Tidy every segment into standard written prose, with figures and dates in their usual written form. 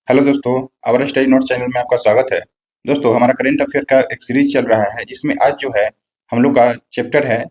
Hello दोस्तों, our study note channel में आपका स्वागत है। दोस्तों, हमारा करंट अफेयर का एक सीरीज चल रहा है जिसमें आज जो है हम लोग का चैप्टर है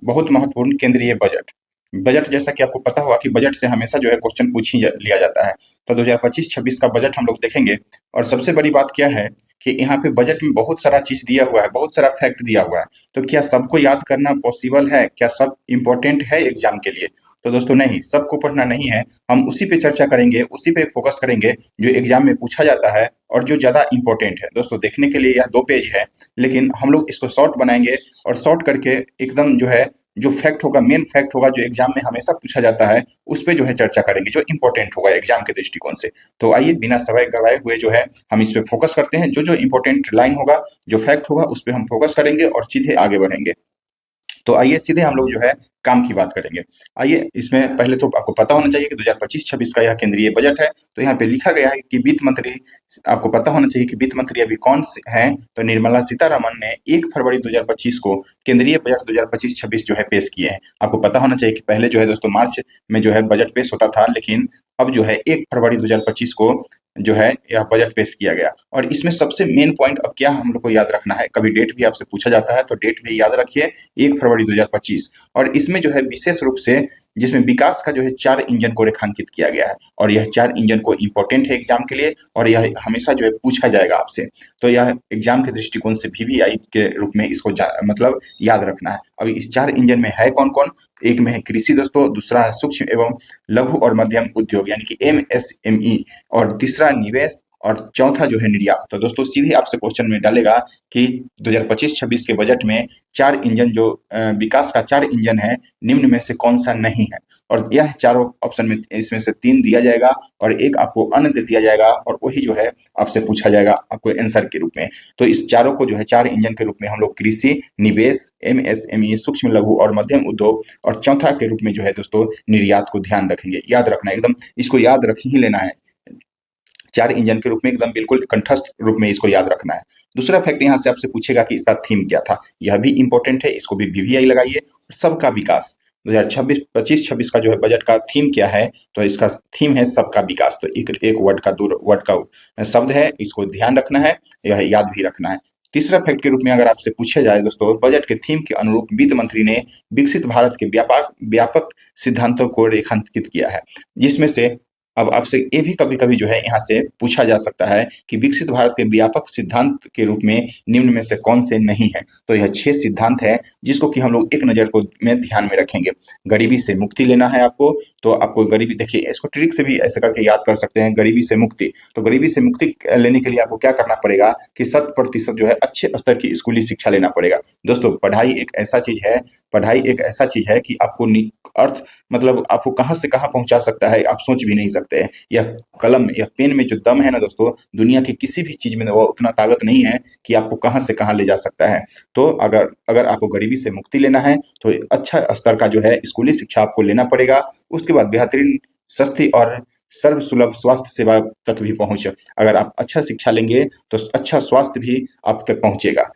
बहुत महत्वपूर्ण केंद्रीय बजट। बजट जैसा कि आपको पता होगा कि बजट से हमेशा जो है क्वेश्चन लिया जाता है। तो 2025-26 का बजट हम लोग देखेंगे। और सबसे बड़ी बात क्या है कि यहाँ पे बजट में बहुत सारा चीज दिया हुआ है, बहुत सारा फैक्ट दिया हुआ है। तो क्या सबको याद करना पॉसिबल है? क्या सब इम्पोर्टेंट है एग्जाम के लिए? तो दोस्तों नहीं, सबको पढ़ना नहीं है। हम उसी पे चर्चा करेंगे, उसी पे फोकस करेंगे जो एग्जाम में पूछा जाता है और जो ज़्यादा इंपॉर्टेंट है। दोस्तों, देखने के लिए यह 2 पेज है, लेकिन हम लोग इसको शॉर्ट बनाएंगे और शॉर्ट करके एकदम जो है, जो फैक्ट होगा, मेन फैक्ट होगा जो एग्जाम में हमेशा पूछा जाता है, उस पे जो है चर्चा करेंगे जो इंपॉर्टेंट होगा एग्जाम के दृष्टिकोण से। तो आइए बिना समय गवाए हुए जो है हम इस पे फोकस करते हैं। जो जो इंपॉर्टेंट लाइन होगा, जो फैक्ट होगा, उस पे हम फोकस करेंगे और सीधे आगे बढ़ेंगे। तो आइए सीधे हम लोग जो है काम की बात करेंगे। आइए, इसमें पहले तो आपको पता होना चाहिए कि 2025-26 का यह केंद्रीय बजट है। तो यहाँ पे लिखा गया है कि वित्त मंत्री, आपको पता होना चाहिए कि वित्त मंत्री अभी कौन हैं। तो निर्मला सीतारमण ने 1 फरवरी 2025 को केंद्रीय बजट 2025-26 जो है पेश किए हैं। आपको पता होना चाहिए कि पहले जो है दोस्तों मार्च में जो है बजट पेश होता था, लेकिन अब जो है 1 फरवरी 2025 को जो है यह बजट पेश किया गया। और इसमें सबसे मेन पॉइंट अब क्या हम लोग को याद रखना है, कभी डेट भी आपसे पूछा जाता है तो डेट भी याद रखिए, 1 फरवरी 2025। और इसमें जो है विशेष रूप से जिसमें विकास का जो है 4 इंजन को रेखांकित किया गया है। और यह 4 इंजन को इम्पोर्टेंट है एग्जाम के लिए, और यह हमेशा जो है पूछा जाएगा आपसे। तो यह एग्जाम के दृष्टिकोण से वीवीआई के रूप में इसको मतलब याद रखना है। अब इस 4 इंजन में है कौन कौन? एक में है कृषि दोस्तों, दूसरा है सूक्ष्म एवं लघु और मध्यम उद्योग यानी कि एमएसएमई, और तीसरा निवेश, और चौथा जो है निर्यात। तो दोस्तों सीधे आपसे क्वेश्चन में डालेगा कि 2025-26 के बजट में 4 इंजन जो विकास का 4 इंजन है, निम्न में से कौन सा नहीं है? और यह चारों ऑप्शन में इसमें से 3 दिया जाएगा और एक आपको अन्य दे दिया जाएगा, और वही जो है आपसे पूछा जाएगा आपको आंसर के रूप में। तो इस चारों को जो है 4 इंजन के रूप में हम लोग कृषि, निवेश, एमएसएमई, सूक्ष्म लघु और मध्यम उद्योग, और चौथा के रूप में जो है दोस्तों निर्यात को ध्यान रखेंगे। याद रखना है, एकदम इसको याद रख ही लेना है। 4 इंजन के रूप में एकदम बिल्कुल कंठस्थ रूप में इसको याद रखना है। दूसरा फैक्ट यहाँ से आपसे पूछेगा कि इसका थीम क्या था? यह भी इंपॉर्टेंट है, इसको भी वीवीआई लगाइए। सबका विकास 2025-26 का जो है बजट का थीम क्या है? तो इसका थीम है सबका विकास। तो एक वर्ड का, 2 वर्ड का शब्द है, इसको ध्यान रखना है, यह याद भी रखना है। तीसरा फैक्ट के रूप में अगर आपसे पूछे जाए दोस्तों, बजट के थीम के अनुरूप वित्त मंत्री ने विकसित भारत के व्यापक व्यापक सिद्धांतों को रेखांकित किया है, जिसमें से अब आपसे ये भी कभी-कभी जो है यहाँ से पूछा जा सकता है कि विकसित भारत के व्यापक सिद्धांत के रूप में निम्न में से कौन से नहीं है? तो यह 6 सिद्धांत है जिसको कि हम लोग एक नज़र को में ध्यान में रखेंगे। गरीबी से मुक्ति लेना है आपको, तो आपको गरीबी, देखिए इसको ट्रिक से भी ऐसे करके याद कर सकते हैं, गरीबी से मुक्ति। तो गरीबी से मुक्ति लेने के लिए आपको क्या करना पड़ेगा कि 100% जो है अच्छे स्तर की स्कूली शिक्षा लेना पड़ेगा। दोस्तों, पढ़ाई एक ऐसा चीज़ है कि आपको अर्थ, मतलब आपको कहाँ से कहाँ पहुँचा सकता है, आप सोच भी नहीं सकते हैं। यह कलम या पेन में जो दम है ना दोस्तों, दुनिया की किसी भी चीज़ में वो उतना ताकत नहीं है कि आपको कहाँ से कहाँ ले जा सकता है। तो अगर अगर आपको गरीबी से मुक्ति लेना है तो अच्छा स्तर का जो है स्कूली शिक्षा आपको लेना पड़ेगा। उसके बाद बेहतरीन, सस्ती और सर्वसुलभ स्वास्थ्य सेवा तक भी पहुँच, अगर आप अच्छा शिक्षा लेंगे तो अच्छा स्वास्थ्य भी आप तक पहुँचेगा।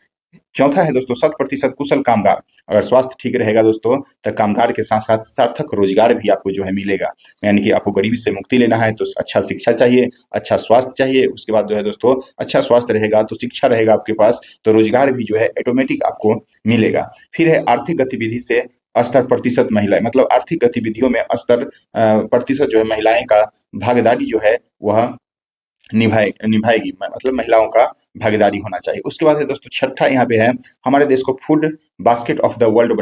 चौथा है दोस्तों 100% कुशल कामगार। अगर स्वास्थ्य ठीक रहेगा दोस्तों, तो कामगार के साथ साथ सार्थक रोजगार भी आपको जो है मिलेगा। यानी कि आपको गरीबी से मुक्ति लेना है तो अच्छा शिक्षा चाहिए, अच्छा स्वास्थ्य चाहिए। उसके बाद जो है दोस्तों, अच्छा स्वास्थ्य रहेगा तो शिक्षा रहेगा आपके पास, तो रोजगार भी जो है ऑटोमेटिक आपको मिलेगा। फिर है आर्थिक गतिविधि से स्तर प्रतिशत महिलाएं, मतलब आर्थिक गतिविधियों में स्तर प्रतिशत जो है महिलाएं का भागीदारी जो है वह निभाएगी, मतलब महिलाओं का भागीदारी होना चाहिए। उसके बाद है दोस्तों छठा यहाँ पे है, हमारे देश को food basket of the world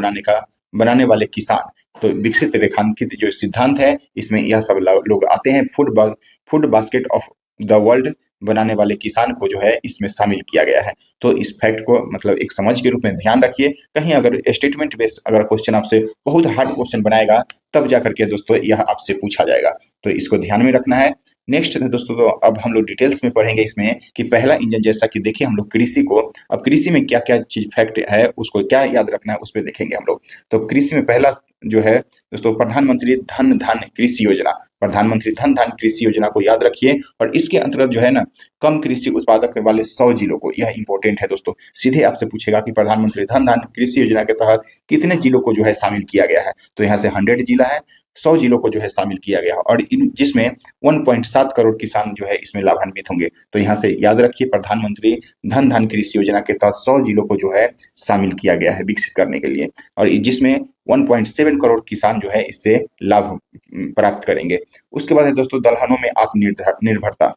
बनाने वाले किसान। तो विकसित रेखांकित जो सिद्धांत है, इसमें यह सब लोग आते हैं। Food basket of the world बनाने वाले किसान को जो है इसमें शामिल किया गया है। तो इस फैक्ट को मतलब एक समझ के रूप में ध्यान रखिए। कहीं अगर स्टेटमेंट बेस्ड अगर क्वेश्चन आपसे बहुत हार्ड क्वेश्चन बनाएगा, तब जा करके दोस्तों यह आपसे पूछा जाएगा। तो इसको ध्यान में रखना है। नेक्स्ट है दोस्तों, तो अब हम लोग डिटेल्स में पढ़ेंगे इसमें कि पहला इंजन, जैसा कि देखिए हम लोग कृषि को, अब कृषि में क्या क्या चीज फैक्ट है उसको क्या याद रखना है उस पर देखेंगे हम लोग। तो कृषि में पहला जो है दोस्तों प्रधानमंत्री धन धान कृषि योजना, प्रधानमंत्री धन धान कृषि योजना को याद रखिए। और इसके अंतर्गत जो है ना कम कृषि उत्पादक वाले 100 जिलों को, यह इंपॉर्टेंट है दोस्तों, सीधे आपसे पूछेगा कि प्रधानमंत्री धन धान कृषि योजना के तहत कितने जिलों को जो है शामिल किया गया है। तो यहाँ से 100 जिला है, 100 जिलों को जो है शामिल किया गया है और इन जिसमें 1.7 करोड़ किसान जो है इसमें लाभान्वित होंगे। तो यहाँ से याद रखिए प्रधानमंत्री धन धान कृषि योजना के तहत 100 जिलों को जो है शामिल किया गया है विकसित करने के लिए, और जिसमें 1.7 करोड़ किसान जो है इससे लाभ प्राप्त करेंगे। उसके बाद है दोस्तों दलहनों में आत्मनिर्भरता।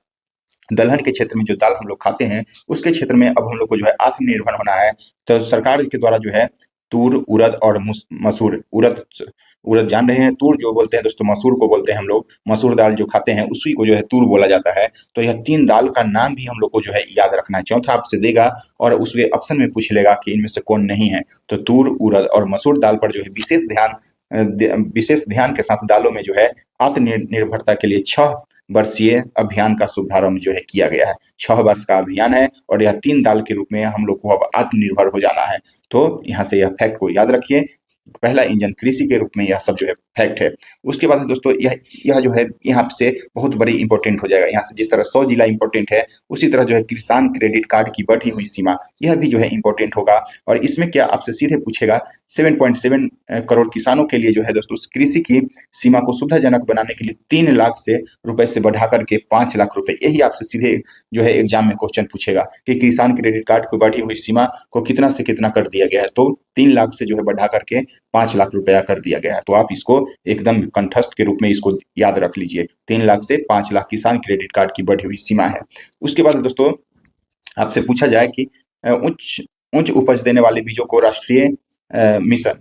दलहन के क्षेत्र में जो दाल हम लोग खाते हैं उसके क्षेत्र में अब हम लोग को जो है आत्मनिर्भर होना है। तो सरकार के द्वारा जो है तूर, उड़द और मसूर, उड़द उड़द जान रहे हैं, तूर जो बोलते हैं दोस्तों, मसूर को बोलते हैं हम लोग, मसूर दाल जो खाते हैं उसी को जो है तूर बोला जाता है। तो यह 3 दाल का नाम भी हम लोग को जो है याद रखना है। चौथा आपसे देगा और उसके ऑप्शन में पूछ लेगा कि इनमें से कौन नहीं है। तो तूर, उड़द और मसूर दाल पर जो है विशेष ध्यान के साथ दालों में जो है आत्मनिर्भरता के लिए 6 वर्षीय अभियान का शुभारंभ जो है किया गया है। 6 वर्ष का अभियान है और यह 3 दाल के रूप में हम लोग को अब आत्मनिर्भर हो जाना है। तो यहाँ से यह फैक्ट को याद रखिए, पहला इंजन कृषि के रूप में यह सब जो है फैक्ट है। उसके बाद दोस्तों यह जो है यहाँ से बहुत बड़ी इंपॉर्टेंट हो जाएगा। यहाँ से जिस तरह 100 जिला इंपॉर्टेंट है उसी तरह जो है किसान क्रेडिट कार्ड की बढ़ी हुई सीमा, यह भी जो है इंपॉर्टेंट होगा। और इसमें क्या आपसे सीधे पूछेगा 7.7 करोड़ किसानों के लिए जो है दोस्तों कृषि की सीमा को सुविधाजनक बनाने के लिए 3 लाख से रुपए से बढ़ा करके 5 लाख रुपए, यही आपसे सीधे जो है एग्जाम में क्वेश्चन पूछेगा कि किसान क्रेडिट कार्ड की बढ़ी हुई सीमा को कितना से कितना कर दिया गया है। तो 3 लाख से जो है बढ़ा करके 5 लाख रुपया कर दिया गया है। तो आप इसको एकदम कंठस्थ के रूप में इसको याद रख लीजिए, 3 लाख से 5 लाख किसान क्रेडिट कार्ड की बढ़ी हुई सीमा है। उसके बाद दोस्तों आपसे पूछा जाए कि उच्च उच्च उपज देने वाले बीजों को राष्ट्रीय मिशन,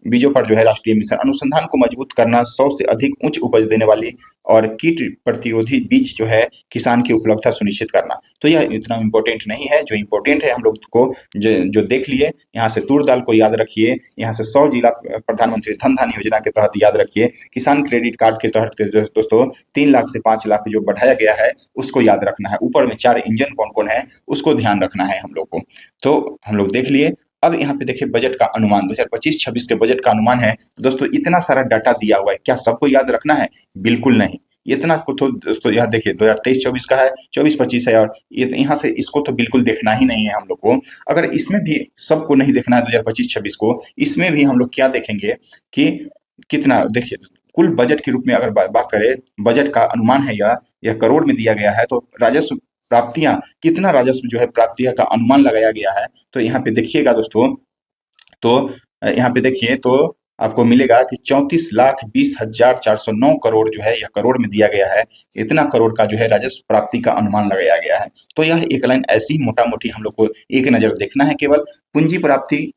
बीजों पर जो है राष्ट्रीय मिशन अनुसंधान को मजबूत करना, 100 से अधिक उच्च उपज देने वाली और कीट प्रतिरोधी बीज जो है किसान की उपलब्धता सुनिश्चित करना। तो यह इतना इम्पोर्टेंट नहीं है, जो इम्पोर्टेंट है हम लोग को जो देख लिए। यहाँ से तूर दाल को याद रखिए, यहाँ से 100 जिला प्रधानमंत्री धन धान योजना के तहत याद रखिए, किसान क्रेडिट कार्ड के तहत दोस्तों 3 लाख से 5 लाख जो बढ़ाया गया है उसको याद रखना है। ऊपर में 4 इंजन कौन कौन है उसको ध्यान रखना है हम लोग को। तो हम लोग देख लिए। अब यहाँ पे देखिए बजट का अनुमान 2025-26 के बजट का अनुमान है दोस्तों। इतना सारा डाटा दिया हुआ है, क्या सबको याद रखना है? बिल्कुल नहीं। इतना को तो दोस्तों यह देखिए 2023-24 का है, 24-25 है, और यहाँ से इसको तो बिल्कुल देखना ही नहीं है हम लोग को। अगर इसमें भी सबको नहीं देखना है 2025-26 को, इसमें भी हम लोग क्या देखेंगे कि कितना, देखिए कुल बजट के रूप में अगर बात करें, बजट का अनुमान है यह करोड़ में दिया गया है। तो राजस्व प्राप्तियां, कितना राजस्व जो है प्राप्तियां का अनुमान लगाया गया है। तो यहाँ पे देखिएगा दोस्तों, तो यहाँ पे देखिए तो आपको मिलेगा कि 34,20,409 करोड़ जो है यह करोड़ में दिया गया है। इतना करोड़ का जो है राजस्व प्राप्ति का अनुमान लगाया गया है। तो यह एक लाइन ऐसी मोटा मोटी हम लोग को एक नजर देखना है। केवल पूंजी प्राप्ति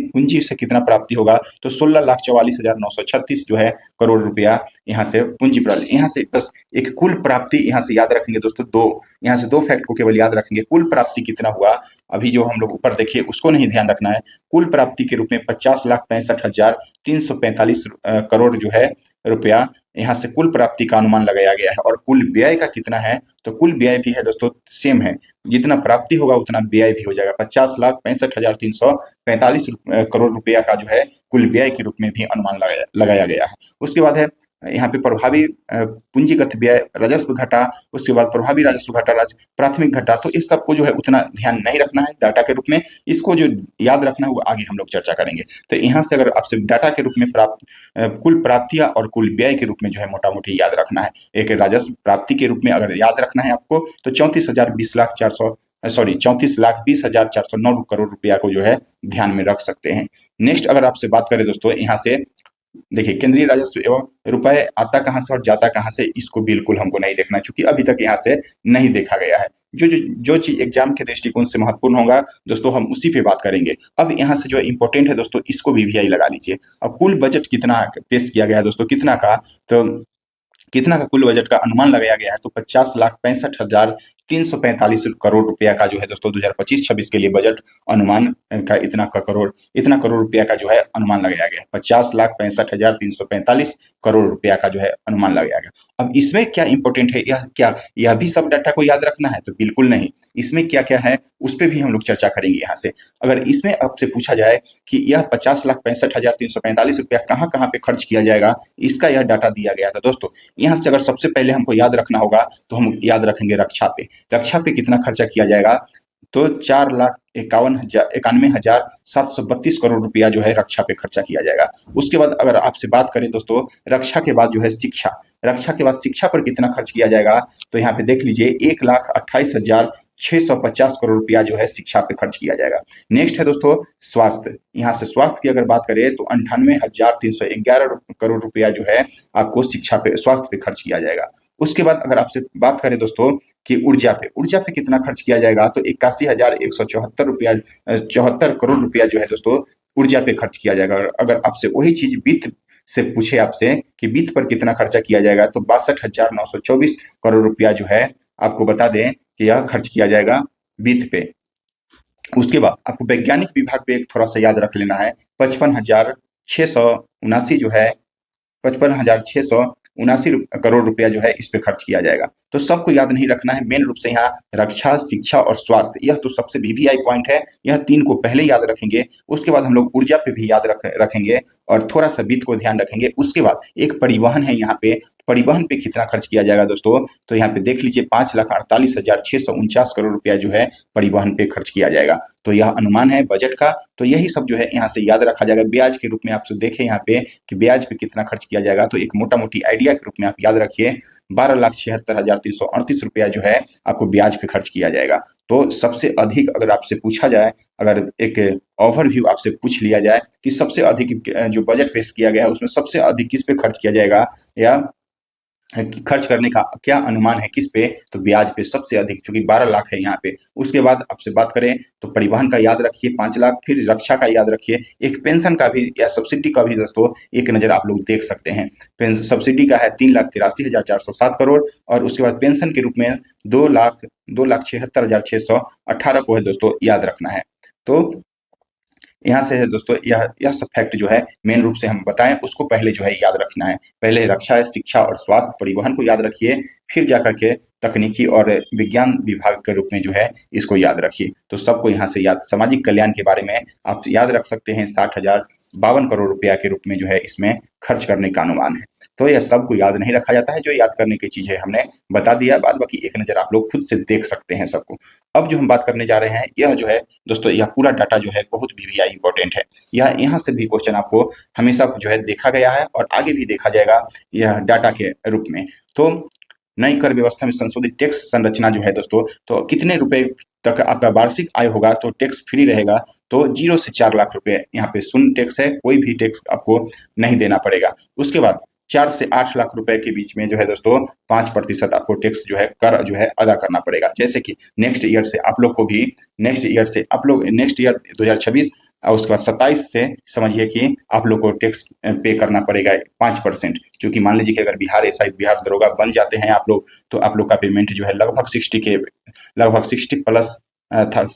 पूंजी से कितना प्राप्ति होगा, तो 16,44,936 जो है करोड़ रुपया यहाँ से पूंजी प्राप्ति। यहाँ से बस एक कुल प्राप्ति यहाँ से याद रखेंगे दोस्तों, यहाँ से 2 फैक्ट को केवल याद रखेंगे। कुल प्राप्ति कितना हुआ, अभी जो हम लोग ऊपर देखिए उसको नहीं ध्यान रखना है। कुल प्राप्ति के रूप में 50,65,345 करोड़ जो है रुपया यहाँ से कुल प्राप्ति का अनुमान लगाया गया है। और कुल व्यय का कितना है, तो कुल व्यय भी है दोस्तों सेम है, जितना प्राप्ति होगा उतना व्यय भी हो जाएगा। 50,65,345 करोड़ रुपया का जो है कुल व्यय के रूप में भी अनुमान लगाया गया है। उसके बाद है यहाँ पे प्रभावी पूंजीगत व्यय, राजस्व घटा, उसके बाद प्रभावी राजस्व घटा, प्राथमिक घटा। तो इस सबको जो है उतना ध्यान नहीं रखना है डाटा के रूप में, इसको जो याद रखना है वो आगे हम लोग चर्चा करेंगे। तो यहाँ से अगर आपसे डाटा के रूप में कुल प्राप्तियां और कुल व्यय के रूप में जो है मोटा मोटी याद रखना है। एक राजस्व प्राप्ति के रूप में अगर याद रखना है आपको, तो 34,20,409 करोड़ रुपया को जो है ध्यान में रख सकते हैं। नेक्स्ट अगर आपसे बात करें दोस्तों, यहाँ से देखिए केंद्रीय राजस्व एवं रुपए आता कहां से और जाता कहां से, इसको बिल्कुल हमको नहीं देखना, क्योंकि अभी तक यहाँ से नहीं देखा गया है। जो चीज एग्जाम के दृष्टिकोण से महत्वपूर्ण होगा दोस्तों हम उसी पे बात करेंगे। अब यहाँ से जो इंपॉर्टेंट है दोस्तों, इसको भी VI लगा लीजिए। अब कुल बजट कितना पेश किया गया है दोस्तों, कितना का, तो कितना का कुल बजट का अनुमान लगाया गया है, तो 50,65,345 करोड़ रुपया का जो है दोस्तों 2025-26 के लिए बजट अनुमान का इतना करोड़ रुपया का जो है अनुमान लगाया गया है। 50,65,345 करोड़ रुपया का जो है अनुमान लगाया गया। अब इसमें क्या इंपॉर्टेंट है, यह भी सब डाटा को याद रखना है? तो बिल्कुल नहीं। इसमें क्या क्या है उस पर भी हम लोग चर्चा करेंगे यहाँ से। अगर इसमें आपसे पूछा जाए कि यह 50,65,345 रुपया कहाँ कहाँ पे खर्च किया जाएगा, इसका यह डाटा दिया गया था दोस्तों। यहाँ से अगर सबसे पहले हमको याद रखना होगा तो हम याद रखेंगे रक्षा पे। रक्षा पे कितना खर्चा किया जाएगा, तो 4,91,732 करोड़ रुपया जो है रक्षा पे खर्चा किया जाएगा। उसके बाद अगर आपसे बात करें दोस्तों, रक्षा के बाद जो है शिक्षा, रक्षा के बाद शिक्षा पर कितना खर्च किया जाएगा, तो यहाँ पे देख लीजिए 1,28,650 करोड़ रुपया जो है शिक्षा पे खर्च किया जाएगा। नेक्स्ट है दोस्तों स्वास्थ्य। यहाँ से स्वास्थ्य की अगर बात करें तो 98,311 करोड़ रुपया जो है आपको शिक्षा पे, स्वास्थ्य पे खर्च किया जाएगा। उसके बाद अगर आपसे बात करें दोस्तों कि ऊर्जा पे कितना खर्च किया जाएगा, तो 81,174 करोड़ रुपया जो है दोस्तों ऊर्जा पे खर्च किया जाएगा। और अगर आपसे वही चीज वित्त से पूछे आपसे कि वित्त पर कितना खर्चा किया जाएगा, तो 62,924 करोड़ रुपया जो है आपको बता दें कि यह खर्च किया जाएगा वित्त पे। उसके बाद आपको वैज्ञानिक विभाग पे एक थोड़ा सा याद रख लेना है, 55,679 जो है 55,679 करोड़ रुपया जो है इस पे खर्च किया जाएगा। तो सबको याद नहीं रखना है, मेन रूप से यहाँ रक्षा, शिक्षा और स्वास्थ्य, यह तो सबसे वीवीआई पॉइंट है। यह तीन को पहले याद रखेंगे। उसके बाद हम लोग ऊर्जा पे भी याद रखेंगे और थोड़ा सा वित्त को ध्यान रखेंगे। उसके बाद एक परिवहन है, यहाँ पे परिवहन पे कितना खर्च किया जाएगा दोस्तों, तो यहाँ पे देख लीजिए 5,48,649 करोड़ रुपया जो है परिवहन पे खर्च किया जाएगा। तो यह अनुमान है बजट का। तो यही सब जो है यहाँ से याद रखा जाएगा। ब्याज के रूप में आपसे देखें यहाँ पे कि ब्याज पे कितना खर्च किया जाएगा, तो एक मोटा मोटी आइडिया के रूप में आप याद रखिए 12,76,338 रुपया जो है आपको ब्याज पे खर्च किया जाएगा। तो सबसे अधिक अगर आपसे पूछा जाए, अगर एक ओवरव्यू आपसे पूछ लिया जाए कि सबसे अधिक जो बजट पेश किया गया है उसमें सबसे अधिक किस पे खर्च किया जाएगा या खर्च करने का क्या अनुमान है किस पे, तो ब्याज पे सबसे अधिक, क्योंकि 12 लाख है यहाँ पे। उसके बाद आपसे बात करें तो परिवहन का याद रखिए 5 लाख, फिर रक्षा का याद रखिए, एक पेंशन का भी या सब्सिडी का भी दोस्तों एक नजर आप लोग देख सकते हैं। सब्सिडी का है 3,83,407 करोड़, और उसके बाद पेंशन के रूप में 2,76,618 को है दोस्तों याद रखना है। तो यहाँ से है दोस्तों यह सब फैक्ट जो है मेन रूप से हम बताएं उसको पहले जो है याद रखना है। पहले रक्षा, शिक्षा और स्वास्थ्य, परिवहन को याद रखिए, फिर जाकर के तकनीकी और विज्ञान विभाग के रूप में जो है इसको याद रखिए। तो सबको यहाँ से याद, सामाजिक कल्याण के बारे में आप याद रख सकते हैं 60,052 करोड़ रुपया के रूप में जो है इसमें खर्च करने का अनुमान है। तो यह सबको याद नहीं रखा जाता है, जो याद करने की चीज है हमने बता दिया, बाद बाकी एक नजर आप लोग खुद से देख सकते हैं सबको। अब जो हम बात करने जा रहे हैं यह जो है दोस्तों, यह पूरा डाटा जो है बहुत वीवीआई इंपॉर्टेंट है। यह यहाँ से भी क्वेश्चन आपको हमेशा जो है देखा गया है और आगे भी देखा जाएगा यह डाटा के रूप में। तो नई कर व्यवस्था में संशोधित टैक्स संरचना जो है दोस्तों, तो कितने रुपए तक आपका वार्षिक आय होगा तो टैक्स फ्री रहेगा, तो 0 से 4 लाख रुपए यहाँ पे शून्य टैक्स है, कोई भी टैक्स आपको नहीं देना पड़ेगा। उसके बाद 4 से 8 लाख रुपए के बीच में जो है दोस्तों 5% आपको टैक्स जो है कर जो है अदा करना पड़ेगा। जैसे कि नेक्स्ट ईयर से आप लोग 2026 और उसके बाद 27 से समझिए कि आप लोग को टैक्स पे करना पड़ेगा 5%। क्योंकि मान लीजिए कि अगर बिहार दरोगा बन जाते हैं आप लोग, तो आप लोग का पेमेंट जो है लगभग 60 प्लस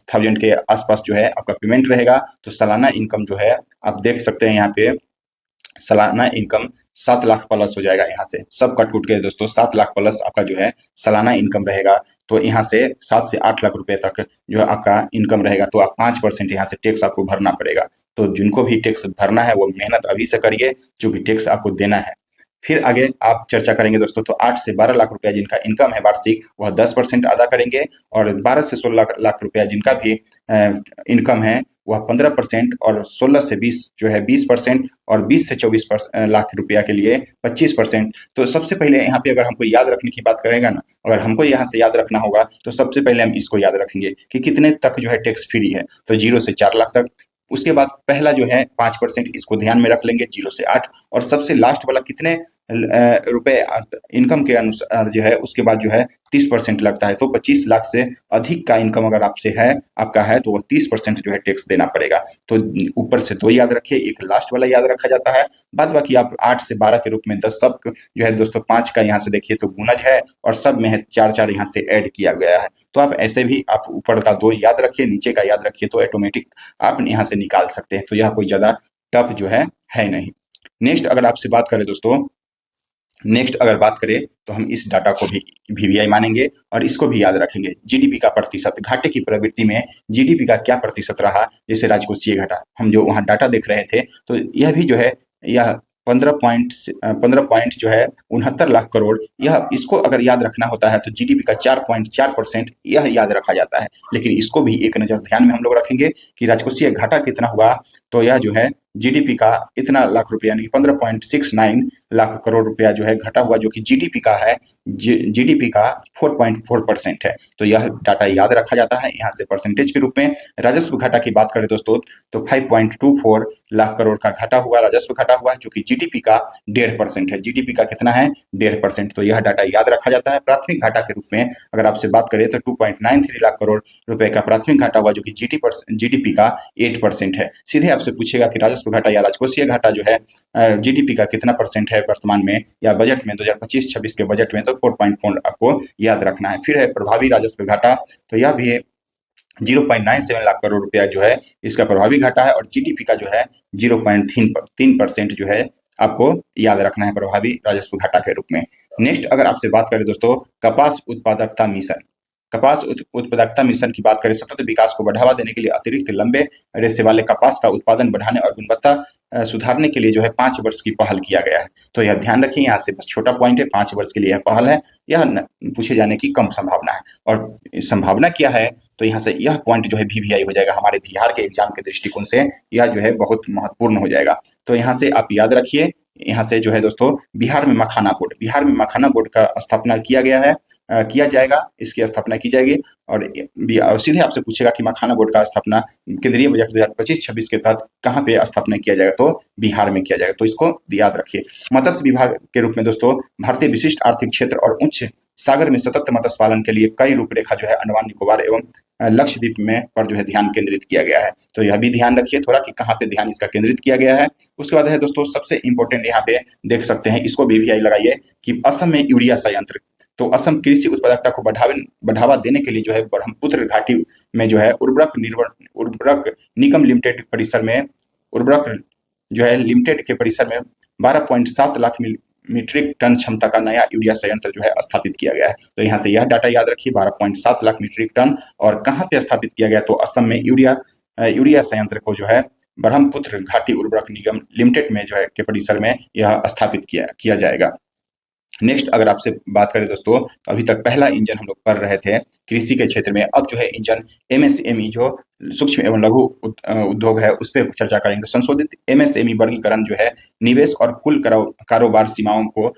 थाउजेंड के आसपास जो है आपका पेमेंट रहेगा। तो सालाना इनकम जो है आप देख सकते हैं यहाँ पे, सालाना इनकम 7 लाख प्लस हो जाएगा। यहाँ से सब कट कुट के दोस्तों 7 लाख प्लस आपका जो है सालाना इनकम रहेगा। तो यहाँ से 7 से 8 लाख रुपए तक जो है आपका इनकम रहेगा, तो आप 5% यहाँ से टैक्स आपको भरना पड़ेगा। तो जिनको भी टैक्स भरना है वो मेहनत अभी से करिए, क्योंकि टैक्स आपको देना है। फिर आगे आप चर्चा करेंगे दोस्तों, तो 8 से 12 लाख रुपया जिनका इनकम है वार्षिक, वह 10% अदा करेंगे, और 12 से 16 लाख रुपया जिनका भी इनकम है वह 15%, और 16 से 20 जो है 20%, और 20 से 24 लाख रुपया के लिए 25%। तो सबसे पहले यहाँ पे अगर हमको याद रखने की बात करेगा ना, अगर हमको यहाँ से याद रखना होगा तो सबसे पहले हम इसको याद रखेंगे कि कितने तक जो है टैक्स फ्री है, तो 0 से 4 लाख तक। उसके बाद पहला जो है 5% इसको ध्यान में रख लेंगे, 0 से 8, और सबसे लास्ट वाला कितने रुपए इनकम के अनुसार जो है उसके बाद जो है 30% लगता है। तो 25 लाख से अधिक का इनकम अगर आपसे है आपका है तो वो 30% जो है टैक्स देना पड़ेगा। तो ऊपर से 2 याद रखिए, एक लास्ट वाला याद रखा जाता है, बाद बाकी आप 8 से 12 के रूप में 10 सब जो है दोस्तों 5 का यहाँ से देखिए तो गुणज है और सब में है 4 यहाँ से ऐड किया गया है। तो आप ऐसे भी आप ऊपर का 2 याद रखिए, नीचे का याद रखिए, तो ऑटोमेटिक आप यहाँ से निकाल सकते हैं। तो यह कोई ज़्यादा टफ जो है नहीं। नेक्स्ट अगर आपसे बात करें दोस्तों, नेक्स्ट अगर बात करें तो हम इस डाटा को भी वीवीआई मानेंगे और इसको भी याद रखेंगे। जीडीपी का प्रतिशत, घाटे की प्रवृत्ति में जीडीपी का क्या प्रतिशत रहा, जैसे राजकोषीय घाटा हम जो वहाँ डाटा देख रहे थे, तो यह भी जो है यह 15 पॉइंट जो है 69 लाख करोड़, यह इसको अगर याद रखना होता है तो जीडीपी का 4.4% यह याद रखा जाता है। लेकिन इसको भी एक नज़र ध्यान में हम लोग रखेंगे कि राजकोषीय घाटा कितना हुआ, तो यह जो है जीडीपी का इतना लाख रुपया यानी कि 15.69 लाख करोड़ रुपया जो है घटा हुआ, जो कि जीडीपी का है, जीडीपी का 4.4% है। तो यह डाटा याद रखा जाता है यहाँ से परसेंटेज के रूप में। राजस्व घाटा की बात करें दोस्तों तो 5.24 लाख करोड़ का घाटा हुआ, राजस्व घाटा हुआ, जो कि जीडीपी का 1.5% है। जीडीपी का कितना है, 1.5%। तो यह डाटा याद रखा जाता है। प्राथमिक घाटा के रूप में अगर आपसे बात करें तो 2.93 लाख करोड़ रुपए का प्राथमिक घाटा हुआ, जो कि जीडीपी का 8% है। सीधे आपसे पूछेगा कि राजस्व घाटा या राजकोषीय घाटा जो है जीडीपी का कितना परसेंट है वर्तमान में या बजट में 2025-26 के बजट में, तो 4.4 आपको याद रखना है। फिर है प्रभावी राजस्व घाटा, तो यह भी 0.97 लाख करोड़ रुपया जो है इसका प्रभावी घाटा है और जीडीपी का जो है 0.3% जो है आपको याद रखना है प्रभावी राजस्व घाटा के रूप में। नेक्स्ट अगर आपसे बात करें दोस्तों, कपास उत्पादकता मिशन, कपास उत्पादकता मिशन की बात करें, सतत विकास को बढ़ावा देने के लिए अतिरिक्त लंबे रेशे वाले कपास का उत्पादन बढ़ाने और गुणवत्ता सुधारने के लिए जो है 5 वर्ष की पहल किया गया है। तो यह ध्यान रखिए, यहाँ से बस छोटा पॉइंट है, 5 वर्ष के लिए यह पहल है, यह पूछे जाने की कम संभावना है। और संभावना क्या है, तो यहाँ से यह पॉइंट जो है वीवीआई हो जाएगा, हमारे बिहार के एग्जाम के दृष्टिकोण से यह जो है बहुत महत्वपूर्ण हो जाएगा। तो यहाँ से आप याद रखिए, यहाँ से जो है दोस्तों बिहार में मखाना बोर्ड का स्थापना किया गया है, किया जाएगा, इसकी स्थापना की जाएगी। और सीधे आपसे पूछेगा कि मखाना बोर्ड का स्थापना केंद्रीय बजट 2025-26 के तहत कहाँ पे स्थापना किया जाएगा, तो बिहार में किया जाएगा। तो इसको याद रखिए। मत्स्य विभाग के रूप में दोस्तों भारतीय विशिष्ट आर्थिक क्षेत्र और उच्च सागर में सतत मत्स्य पालन के लिए कई रूपरेखा जो है अंडमान निकोबार एवं लक्षद्वीप में पर जो है ध्यान केंद्रित किया गया है। तो यह भी ध्यान रखिए थोड़ा कि कहाँ पे ध्यान इसका केंद्रित किया गया है। उसके बाद है दोस्तों सबसे इंपॉर्टेंट यहाँ पे देख सकते हैं, इसको वीवीआई लगाइए कि असम में यूरिया संयंत्र। तो असम कृषि उत्पादकता को बढ़ावा देने के लिए जो है ब्रह्मपुत्र घाटी में जो है उर्वरक निगम लिमिटेड परिसर में, उर्वरक जो है लिमिटेड के परिसर में 12.7 लाख मीट्रिक टन क्षमता का नया यूरिया संयंत्र जो है स्थापित किया गया है। तो यहाँ से यह डाटा याद रखिए, 12.7 लाख मीट्रिक टन, और कहाँ पे स्थापित किया गया, तो असम में यूरिया संयंत्र को जो है ब्रह्मपुत्र घाटी उर्वरक निगम लिमिटेड में जो है के परिसर में यह स्थापित किया जाएगा। नेक्स्ट अगर आपसे बात करें दोस्तों, अभी तक पहला इंजन हम लोग पढ़ रहे थे कृषि के क्षेत्र में, अब जो है इंजन एमएसएमई जो सूक्ष्म एवं लघु उद्योग है उस पर चर्चा करेंगे। संशोधित एमएसएमई वर्गीकरण जो है निवेश और कुल कारोबार सीमाओं को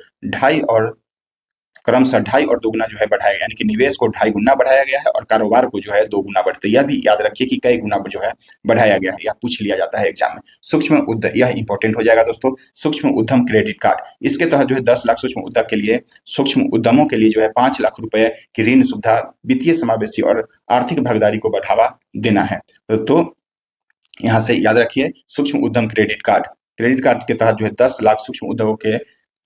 क्रमशः 2.5 और 2 गुना जो है बढ़ाया, यानी कि निवेश को 2.5 गुना बढ़ाया गया है और कारोबार को जो है 2 गुना बढ़ते। यह भी याद रखिए कि कई गुना जो है बढ़ाया गया है, यह पूछ लिया जाता है एग्जाम में। सूक्ष्म उद्यम, यह इंपॉर्टेंट हो जाएगा दोस्तों। सूक्ष्म उद्यम क्रेडिट कार्ड, इसके तहत जो है 10 लाख सूक्ष्म उद्यम के लिए, सूक्ष्म उद्यमों के लिए जो है 5 लाख रुपए की ऋण सुविधा, वित्तीय समावेशी और आर्थिक भागीदारी को बढ़ावा देना है। तो यहाँ से याद रखिए सूक्ष्म उद्यम क्रेडिट कार्ड के तहत जो है 10 लाख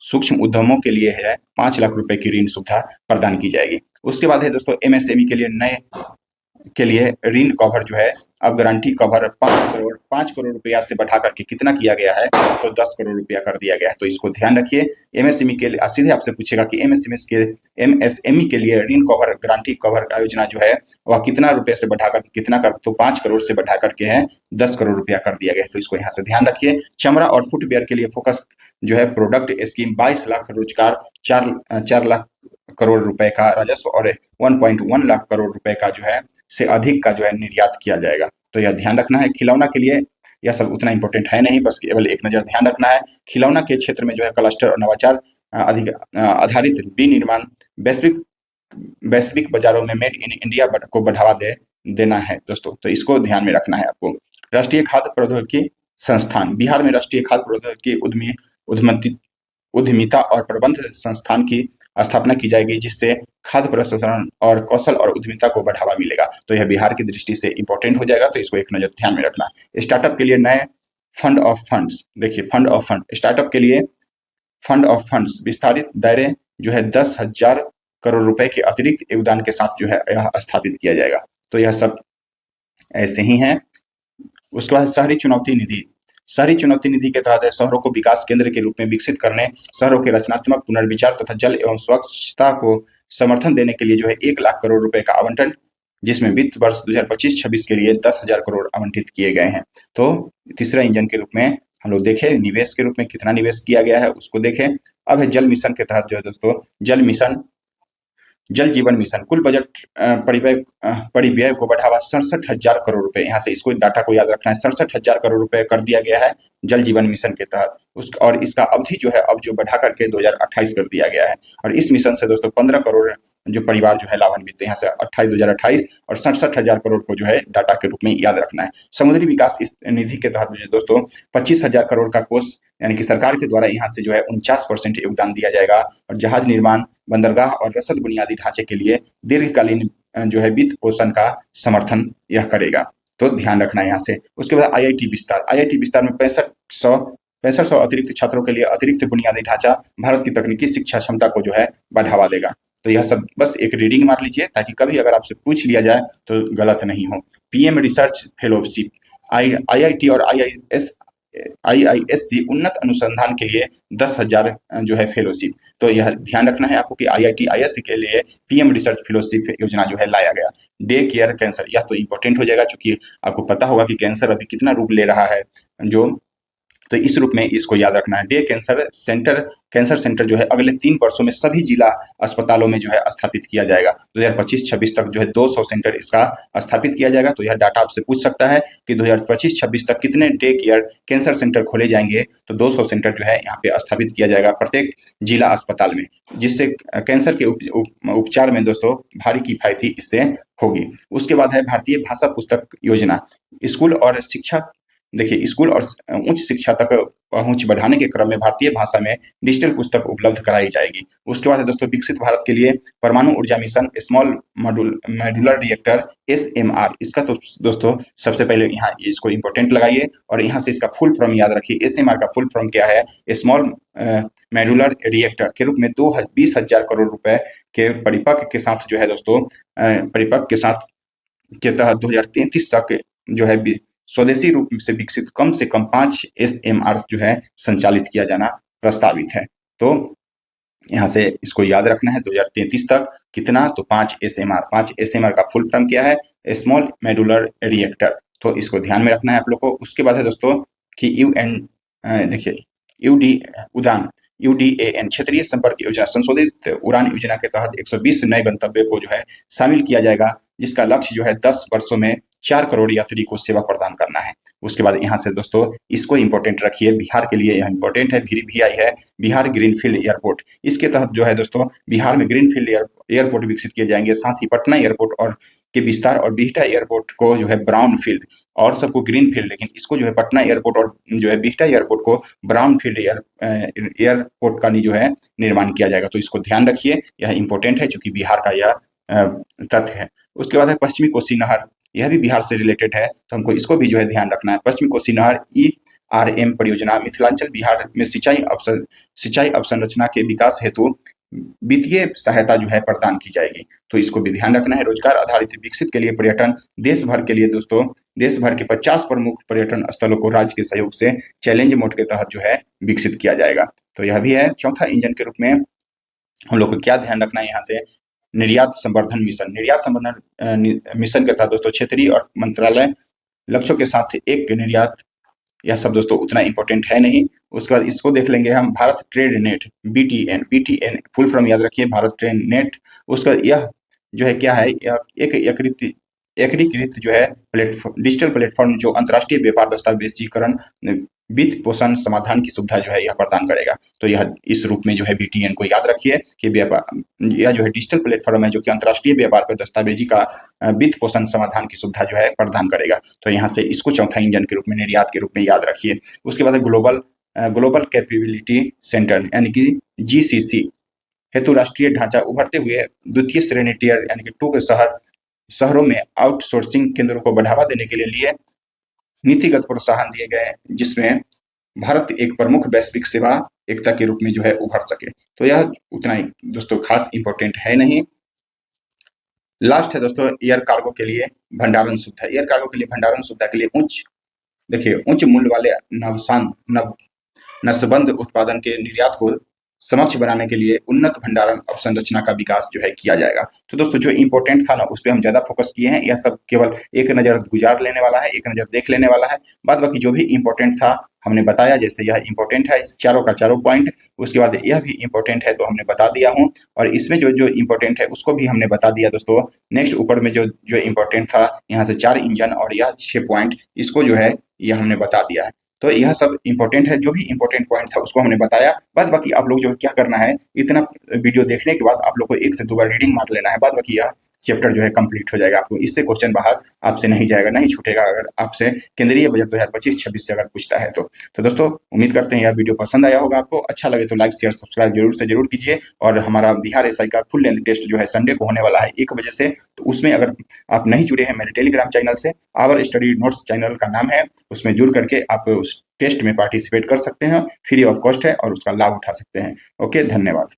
सूक्ष्म उद्यमों के लिए है 5 लाख रुपए की ऋण सुविधा प्रदान की जाएगी। उसके बाद है दोस्तों एमएसएमई के लिए ऋण कवर जो है अब गारंटी कवर 5 करोड़ रुपया से बढ़ा करके कितना किया गया है, तो 10 करोड़ रुपया कर दिया गया है। तो इसको ध्यान रखिए। एमएसएमई के लिए सीधे आपसे पूछेगा कि एमएसएमई के लिए ऋण कवर गारंटी कवर योजना जो है वह कितना रुपये से बढ़ा करके कितना कर, तो 5 करोड़ से बढ़ा करके है 10 करोड़ रुपया कर दिया गया है। तो इसको यहाँ से ध्यान रखिए। चमड़ा और फुटवेयर के लिए फोकस जो है प्रोडक्ट स्कीम 22 लाख रोजगार, 4 लाख करोड़ रुपए का राजस्व और 1.1 लाख करोड़ रुपए का जो है से अधिक का जो है निर्यात किया जाएगा। तो यह ध्यान रखना है। खिलौना के लिए यह सब उतना इंपॉर्टेंट है नहीं, बस केवल एक नज़र ध्यान रखना है। खिलौना के क्षेत्र में जो है क्लस्टर और नवाचार आधारित विनिर्माण वैश्विक बाजारों में मेड इन इंडिया को बढ़ावा देना है दोस्तों। तो इसको ध्यान में रखना है आपको। राष्ट्रीय खाद्य प्रौद्योगिकी संस्थान, बिहार में राष्ट्रीय खाद्य प्रौद्योगिकी उद्यमति उद्यमिता और प्रबंध संस्थान की स्थापना की जाएगी, जिससे खाद्य प्रसंस्करण और कौशल और उद्यमिता को बढ़ावा मिलेगा। तो यह बिहार की दृष्टि से इंपॉर्टेंट हो जाएगा, तो इसको एक नज़र ध्यान में रखना। स्टार्टअप के लिए नए फंड ऑफ फंड्स, देखिए फंड ऑफ फंड, स्टार्टअप के लिए फंड ऑफ फंड्स विस्तारित दायरे जो है 10,000 करोड़ रुपए के अतिरिक्त योगदान के साथ जो है यह स्थापित किया जाएगा। तो यह सब ऐसे ही है। उसके बाद शहरी चुनौती निधि, शहरी चुनौती निधि के तहत शहरों को विकास केंद्र के रूप में विकसित करने, शहरों के रचनात्मक पुनर्विचार तथा जल एवं स्वच्छता को समर्थन देने के लिए जो है 1 लाख करोड़ रुपए का आवंटन, जिसमें वित्त वर्ष 2025-26 के लिए 10,000 करोड़ आवंटित किए गए हैं। तो तीसरा इंजन के रूप में हम लोग देखें, निवेश के रूप में कितना निवेश किया गया है उसको देखें। अब है जल मिशन के तहत जो है दोस्तों, जल जीवन मिशन, कुल बजट परिव्यय को बढ़ावा 67,000 करोड़ रुपए, यहाँ से इसको डाटा को याद रखना है, 67,000 करोड़ रुपए कर दिया गया है जल जीवन मिशन के तहत। और इसका अवधि जो है अब जो बढ़ा करके 2028 कर दिया गया है। और इस मिशन से दोस्तों 15 करोड़ जो परिवार जो है लाभान्वित है, यहाँ से 2028 और 67,000 करोड़ को जो है डाटा के रूप में याद रखना है। समुद्री विकास इस निधि के तहत दोस्तों 25,000 करोड़ का कोष, यानी कि सरकार के द्वारा यहाँ से जो है 49% योगदान दिया जाएगा। और जहाज निर्माण, बंदरगाह और रसद बुनियादी ढांचे के लिए दीर्घकालीन जो है वित्त पोषण का समर्थन यह करेगा। तो ध्यान रखना है यहाँ से। उसके बाद आईआईटी विस्तार, आईआईटी विस्तार में 6500 अतिरिक्त छात्रों के लिए अतिरिक्त बुनियादी ढांचा भारत की तकनीकी शिक्षा क्षमता को जो है बढ़ावा देगा। तो यह सब बस एक रीडिंग मार लीजिए, ताकि कभी अगर आपसे पूछ लिया जाए तो गलत नहीं हो। पीएम रिसर्च फेलोशिप, आईआईटी और आईआईएससी उन्नत अनुसंधान के लिए 10,000 जो है फेलोशिप। तो यह ध्यान रखना है आपको कि आईआईटी आईएससी के लिए पीएम रिसर्च फेलोशिप योजना जो है लाया गया। डे केयर कैंसर, यह तो इंपॉर्टेंट हो जाएगा, क्योंकि आपको पता होगा कि कैंसर अभी कितना रूप ले रहा है जो, तो इस रूप में इसको याद रखना है। डे कैंसर सेंटर जो है अगले 3 वर्षों में सभी जिला अस्पतालों में जो है स्थापित किया जाएगा। 2025-26 तक जो है 200 सेंटर इसका स्थापित किया जाएगा। तो यह डाटा आपसे पूछ सकता है कि 2025-26 तक कितने डे केयर कैंसर सेंटर खोले जाएंगे, तो 200 सेंटर जो है यहाँ पे स्थापित किया जाएगा प्रत्येक जिला अस्पताल में, जिससे कैंसर के उपचार में दोस्तों भारी किफायती इससे होगी। उसके बाद है भारतीय भाषा पुस्तक योजना, स्कूल और शिक्षा, देखिए स्कूल और उच्च शिक्षा तक पहुंच बढ़ाने के क्रम में भारतीय भाषा में डिजिटल पुस्तक उपलब्ध कराई जाएगी। उसके बाद है दोस्तों विकसित भारत के लिए परमाणु ऊर्जा mission, small modular reactor SMR, इसका तो दोस्तों सबसे पहले यहाँ इसको इंपॉर्टेंट लगाइए और यहाँ से इसका फुल फॉर्म याद रखिए। SMR का फुल फॉर्म क्या है? स्मॉल मॉड्यूलर रिएक्टर के रूप में 20,000 करोड़ रुपए के परिपक्व के साथ जो है दोस्तों, परिपक्व के साथ के तहत 2033 तक जो है स्वदेशी रूप से विकसित कम से कम 5 SMR जो है संचालित किया जाना प्रस्तावित है। तो यहाँ से इसको याद रखना है 2033 तक कितना, तो 5 SMR। 5 SMR का फुल फॉर्म क्या है? Small modular reactor. तो इसको ध्यान में रखना है आप लोग को। उसके बाद है दोस्तों कि देखिए UDAN क्षेत्रीय संपर्क योजना, संशोधित उड़ान योजना के तहत 120 नए गंतव्य को जो है शामिल किया जाएगा, जिसका लक्ष्य जो है 10 वर्षों में 4 करोड़ यात्री को सेवा प्रदान करना है। उसके बाद यहाँ से दोस्तों इसको इंपॉर्टेंट रखिए, बिहार के लिए यह इंपॉर्टेंट है। VI है बिहार ग्रीनफील्ड एयरपोर्ट। इसके तहत जो है दोस्तों बिहार में ग्रीनफील्ड एयरपोर्ट विकसित किए जाएंगे। साथ ही पटना एयरपोर्ट और के विस्तार और बिहटा एयरपोर्ट को जो है ब्राउन फील्ड, और सबको ग्रीन फील्ड, लेकिन इसको जो है पटना एयरपोर्ट और जो है बिहटा एयरपोर्ट को ब्राउन फील्ड एयरपोर्ट का जो है निर्माण किया जाएगा। तो इसको ध्यान रखिए, यह इंपॉर्टेंट है चूंकि बिहार का यह तथ्य है। उसके बाद है पश्चिमी कोसी नहर, यह भी बिहार से रिलेटेड है, तो हमको इसको भी जो है ध्यान रखना है। पश्चिमी कोसी नहर ERM परियोजना मिथिलांचल बिहार में सिंचाई अवसंरचना के विकास हेतु वित्तीय सहायता जो है प्रदान की जाएगी। तो इसको भी ध्यान रखना है। रोजगार आधारित विकसित के लिए पर्यटन, देश भर के लिए दोस्तों देश भर के 50 प्रमुख पर्यटन स्थलों को राज्य के सहयोग से चैलेंज मोड के तहत जो है विकसित किया जाएगा। तो यह भी है। चौथा इंजन के रूप में हम लोग को क्या ध्यान रखना है यहाँ से? निर्यात संवर्धन मिशन। निर्यात संवर्धन मिशन के तहत दोस्तों क्षेत्रीय और मंत्रालय लक्ष्यों के साथ एक निर्यात, यह सब दोस्तों उतना इंपॉर्टेंट है नहीं। उसके बाद इसको देख लेंगे हम, Bharat trade net, BTN full form याद रखिए, भारत ट्रेड नेट। उसका यह जो है क्या है? एक एकीकृत जो है डिजिटल प्लेटफॉर्म जो अंतर्राष्ट्रीय व्यापार दस्तावेजीकरण वित्त पोषण समाधान की सुविधा जो है यह प्रदान करेगा। तो यह इस रूप में जो है BTN को याद रखिए कि व्यापार, यह जो है डिजिटल प्लेटफॉर्म है जो कि अंतर्राष्ट्रीय व्यापार पर दस्तावेजी का वित्त पोषण समाधान की सुविधा जो है प्रदान करेगा। तो यहाँ से इसको चौथा इंजन के रूप में, निर्यात के रूप में याद रखिए। उसके बाद ग्लोबल कैपेबिलिटी सेंटर यानी कि GCC हेतु राष्ट्रीय ढांचा, उभरते हुए द्वितीय श्रेणी टियर यानी कि 2 के शहरों में आउटसोर्सिंग केंद्रों को बढ़ावा देने के लिए नीतिगत प्रोत्साहन दिए गए, जिसमें भारत एक प्रमुख वैश्विक सेवा एकता के रूप में जो है उभर सके। तो यह उतना ही दोस्तों खास इंपॉर्टेंट है नहीं। लास्ट है दोस्तों एयर कार्गो के लिए भंडारण सुविधा। एयर कार्गो के लिए भंडारण सुविधा के लिए उच्च मूल्य वाले नस्बंद उत्पादन के निर्यात को समक्ष बनाने के लिए उन्नत भंडारण अवसंरचना का विकास जो है किया जाएगा। तो दोस्तों जो इंपॉर्टेंट था ना उस पर हम ज्यादा फोकस किए हैं। यह सब केवल एक नजर गुजार लेने वाला है, एक नजर देख लेने वाला है। बाद बाकी जो भी इंपॉर्टेंट था हमने बताया, जैसे यह इंपॉर्टेंट है इस चारों का चारों पॉइंट, उसके बाद यह भी इंपॉर्टेंट है तो हमने बता दिया हूँ, और इसमें जो जो इंपॉर्टेंट है उसको भी हमने बता दिया दोस्तों। नेक्स्ट ऊपर में जो जो इंपॉर्टेंट था यहाँ से 4 इंजन और यह 6 पॉइंट, इसको जो है यह हमने बता दिया है। तो यह सब इंपॉर्टेंट है, जो भी इंपॉर्टेंट पॉइंट था उसको हमने बताया। बाद बाकी आप लोग जो क्या करना है, इतना वीडियो देखने के बाद आप लोग को 1 से 2 बार रीडिंग मार लेना है। बाद बाकी यह चैप्टर जो है कंप्लीट हो जाएगा। आपको इससे क्वेश्चन बाहर आपसे नहीं जाएगा, नहीं छूटेगा, अगर आपसे केंद्रीय बजट 2025-26 से अगर पूछता है तो दोस्तों उम्मीद करते हैं यह वीडियो पसंद आया होगा आपको। अच्छा लगे तो लाइक शेयर सब्सक्राइब जरूर से जरूर कीजिए। और हमारा बिहार SI का फुल लेंथ टेस्ट जो है संडे को होने वाला है 1 बजे से, तो उसमें अगर आप नहीं जुड़े हैं मेरे टेलीग्राम चैनल से, आवर स्टडी नोट्स चैनल का नाम है, उसमें जुड़ करके आप उस टेस्ट में पार्टिसिपेट कर सकते हैं। फ्री ऑफ कॉस्ट है और उसका लाभ उठा सकते हैं। ओके, धन्यवाद।